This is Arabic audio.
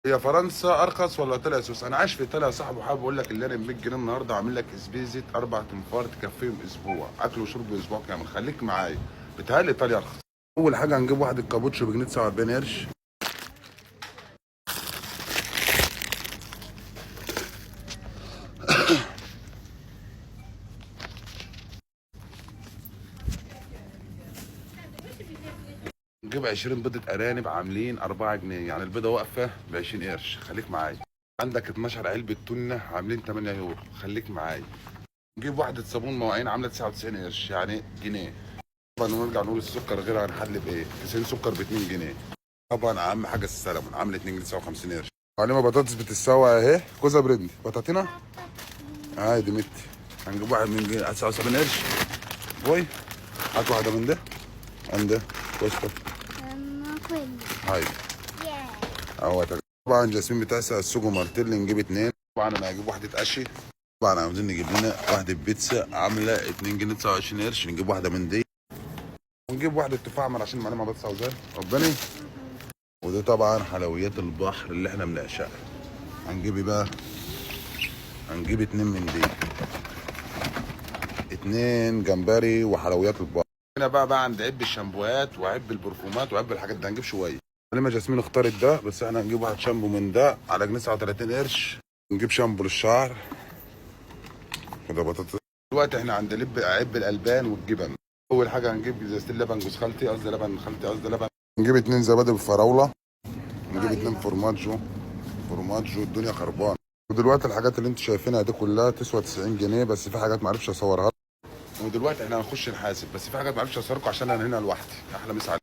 هي فرنسا ارخص ولا ايطاليا سوس؟ انا عايش في ايطاليا يا صاحبي، وحابب اقول لك اللي انا ب 100 جنيه النهارده عامل لك اسبيزه 4 تنفار تكفيهم اسبوع اكل وشرب اسبوع كامل. خليك معايا، بتهيألي ايطاليا ارخص. اول حاجه هنجيب واحد الكابوتشو بجنيه 49 قرش. نجيب 20 بيضه ارانب عاملين 4 جنيه، يعني البيضه واقفه ب 20 قرش. خليك معايا. عندك 12 علبه تونه عاملين 8 يورو. خليك معايا. نجيب واحده صابون مواعين عامله 99 قرش، يعني جنيه. طبعا ونرجع نقول السكر غير هنحل بايه؟ 90 سكر ب 2 جنيه. طبعا اهم حاجه السلمون عامل 2 جنيه 59 قرش. علينا بطاطس بتتسوى اهي، كوزا برندي بطاطينا عادي متي. هنجيب واحد من جنيه 79 قرش. بوي هات واحده من ده عند ده كويس. هاي اهو. طبعا جاسمين بتاعسى السوق مارتيل نجيب 2. طبعا انا هجيب واحده قشي. طبعا عاوزين نجيب لنا واحده بيتزا عامله 2 جنيه 29 قرش. نجيب واحده من دي ونجيب واحده تفاح احمر عشان معلمه بس عاوزاه ربنا. وده طبعا حلويات البحر اللي احنا بنعشقها. هنجيب ايه بقى؟ هنجيب 2 من دي، 2 جمبري وحلويات البحر. هنا بقى عند عب الشامبوهات وعب البرفومات وعب الحاجات دي هنجيب شويه. لما جاسمين اختارت ده، بس احنا هنجيب واحد شامبو من ده على جنيه 39 قرش. نجيب شامبو للشعر وده بطاطس. دلوقتي احنا عند عب الالبان والجبن. اول حاجه هنجيب ازازتين لبن جوز خالتي، قصدي لبن خالتي، قصدي لبن. نجيب 2 زبادي بالفراوله. نجيب 2 فورماجو. فورماجو الدنيا خربانه. ودلوقتي الحاجات اللي انتوا شايفينها دي كلها تسوى 90 جنيه، بس في حاجات ما عرفش اصورها. ودلوقتي احنا هنخش نحاسب، بس في حاجات ما عرفش اصوركم عشان انا هنا لوحدي. احلى مسا عليكم.